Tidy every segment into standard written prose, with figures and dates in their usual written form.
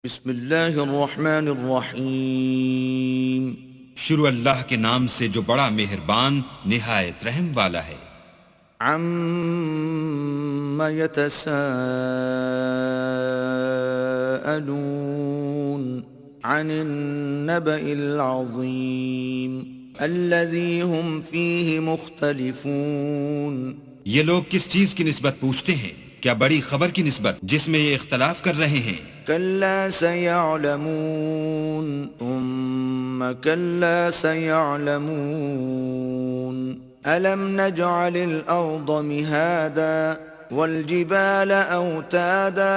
بسم اللہ الرحمن الرحیم شروع اللہ کے نام سے جو بڑا مہربان نہایت رحم والا ہے۔ عم يتساءلون عن النبأ العظیم الذي هم فيه مختلفون۔ یہ لوگ کس چیز کی نسبت پوچھتے ہیں؟ کیا بڑی خبر کی نسبت جس میں یہ اختلاف کر رہے ہیں؟ كلا سيعلمون ثم كلا سيعلمون ألم نجعل الأرض مهادا والجبال أوتادا۔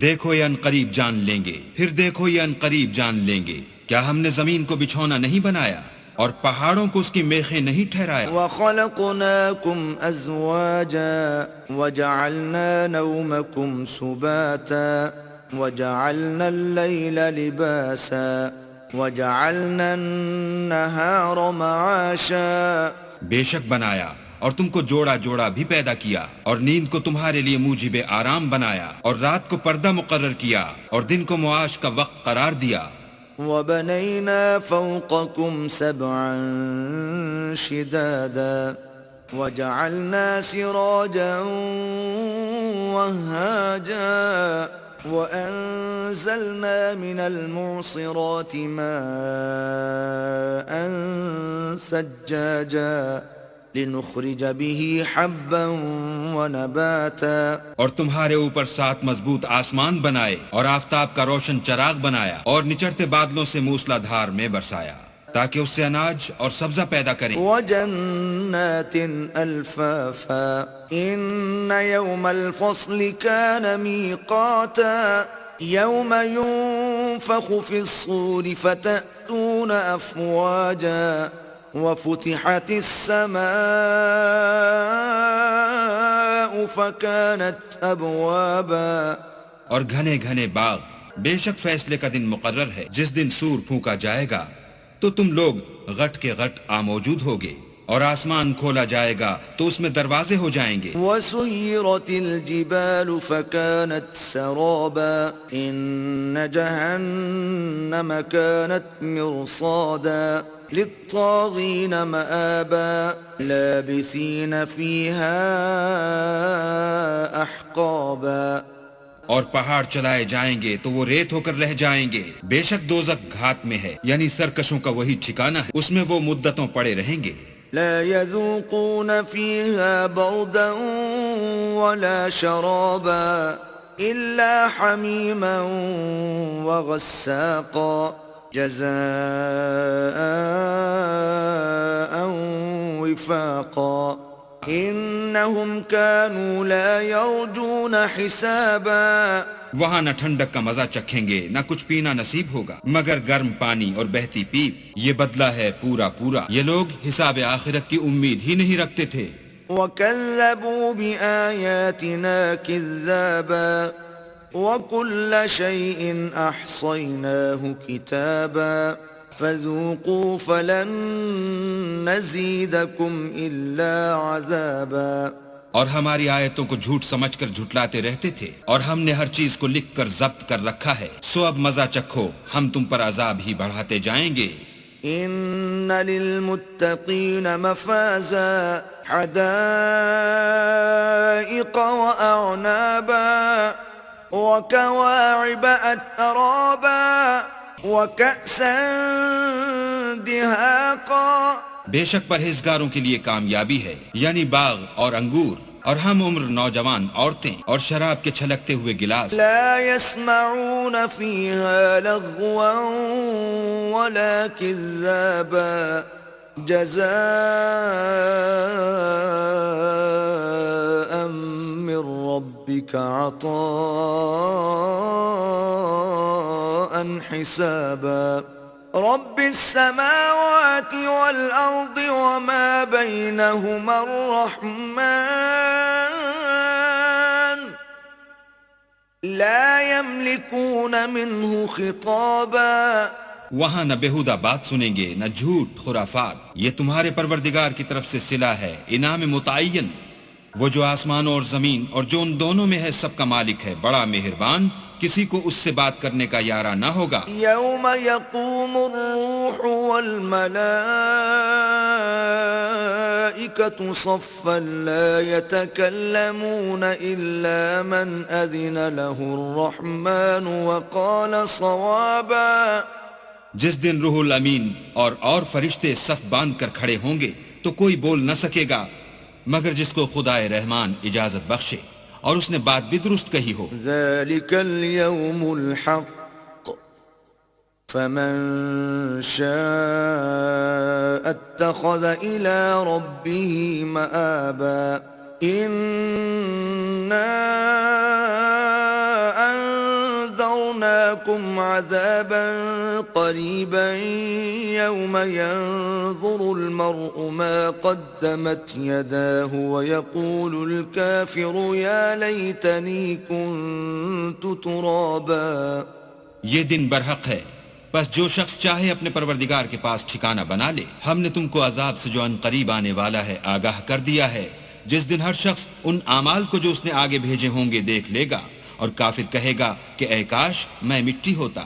دیکھو یہ انقریب جان لیں گے، پھر دیکھو یہ انقریب جان لیں گے، کیا ہم نے زمین کو بچھونا نہیں بنایا اور پہاڑوں کو اس کی میخیں نہیں ٹھہرایا؟ وخلقناكم أزواجا وجعلنا نومكم سباتا وجعلنا الليل لباسا وجعلنا النهار معاشا۔ بے شک بنایا اور تم کو جوڑا جوڑا بھی پیدا کیا، اور نیند کو تمہارے لیے موجب آرام بنایا، اور رات کو پردہ مقرر کیا، اور دن کو معاش کا وقت قرار دیا۔ وبنينا فوقكم سبعا شدادا وجعلنا سراجا وهاجا وأنزلنا من المعصرات ماء ثجاجا لنخرج به حبا ونباتا۔ اور تمہارے اوپر 7 مضبوط آسمان بنائے اور آفتاب کا روشن چراغ بنایا اور نچڑتے بادلوں سے موسلا دھار میں برسایا تاکہ اس سے اناج اور سبزہ پیدا کریں۔ وجنات الفافا ان يوم الفصل كان ميقاتا يوم ينفخ في الصور فتأتون افواجا وفتحت السماء فكانت ابوابا۔ اور گھنے گھنے باغ، بے شک فیصلے کا دن مقرر ہے جس دن سور پھونکا جائے گا تو تم لوگ غٹ کے غٹ موجود ہوگے، اور آسمان کھولا جائے گا تو اس میں دروازے ہو جائیں گے۔ وسيرت الجبال فكانت سرابا إن جهنم كانت مرصادا للطاغين مآبا لابثين فيها أحقابا۔ اور پہاڑ چلائے جائیں گے تو وہ ریت ہو کر رہ جائیں گے، بے شک دوزخ گھات میں ہے، یعنی سرکشوں کا وہی ٹھکانہ ہے، اس میں وہ مدتوں پڑے رہیں گے۔ لا يذوقون فيها بردا ولا شرابا إلا حميما وغساقا جزاء وفاقا إنهم كانوا لا يرجون حسابا۔ وہاں نہ ٹھنڈک کا مزہ چکھیں گے نہ کچھ پینا نصیب ہوگا مگر گرم پانی اور بہتی پیپ، یہ بدلہ ہے پورا پورا۔ یہ لوگ حساب آخرت کی امید ہی نہیں رکھتے تھے۔ وَكَذَّبُوا بِآيَاتِنَا كِذَّابًا وَكُلَّ شَيْءٍ أَحْصَيْنَاهُ كِتَابًا فَذُوقُوا فَلَن نَّزِيدَكُمْ إِلَّا عَذَابًا۔ اور ہماری آیتوں کو جھوٹ سمجھ کر جھٹلاتے رہتے تھے، اور ہم نے ہر چیز کو لکھ کر ضبط کر رکھا ہے، سو اب مزہ چکھو، ہم تم پر عذاب ہی بڑھاتے جائیں گے۔ إِنَّ لِلْمُتَّقِينَ مَفَازًا حَدَائِقَ وَأَعْنَابًا وَكَوَاعِبَ أَتْرَابًا وَكَأْسًا دِهَاقًا۔ بے شک پرہیزگاروں کے لیے کامیابی ہے، یعنی باغ اور انگور، اور ہم عمر نوجوان عورتیں اور شراب کے چھلکتے ہوئے گلاس۔ لا يسمعون فيها لغوا ولا كذابا جزاء من ربك عطاء حسابا رب السماوات والأرض وما بينهما الرحمن لا يملكون منه خطابا۔ وہاں نہ بےہودہ بات سنیں گے نہ جھوٹ خرافات، یہ تمہارے پروردگار کی طرف سے صلہ ہے، انعام متعین۔ وہ جو آسمان اور زمین اور جو ان دونوں میں ہے سب کا مالک ہے، بڑا مہربان کسی کو اس سے بات کرنے کا یارہ نہ ہوگا. يوم يقوم الروح والملائكة صفا لا يتكلمون إلا من أذن له الرحمن وقال صوابا. جس دن روح الامین اور فرشتے صف باندھ کر کھڑے ہوں گے تو کوئی بول نہ سکے گا مگر جس کو خدائے رحمان اجازت بخشے اور اس نے بات بھی درست کہی ہو. ذلك اليوم الحق فمن شاء اتخذ إلى ربه مآبا. إنا أنذرناكم عذابا قريبا يوم ينظر المرء ما قدمت يداه ويقول الكافر يا ليتني كنت ترابا. یہ دن برحق ہے، بس جو شخص چاہے اپنے پروردگار کے پاس ٹھکانہ بنا لے. ہم نے تم کو عذاب سے جو ان قریب آنے والا ہے آگاہ کر دیا ہے، جس دن ہر شخص ان اعمال کو جو اس نے آگے بھیجے ہوں گے دیکھ لے گا اور کافر کہے گا کہ اے کاش میں مٹی ہوتا.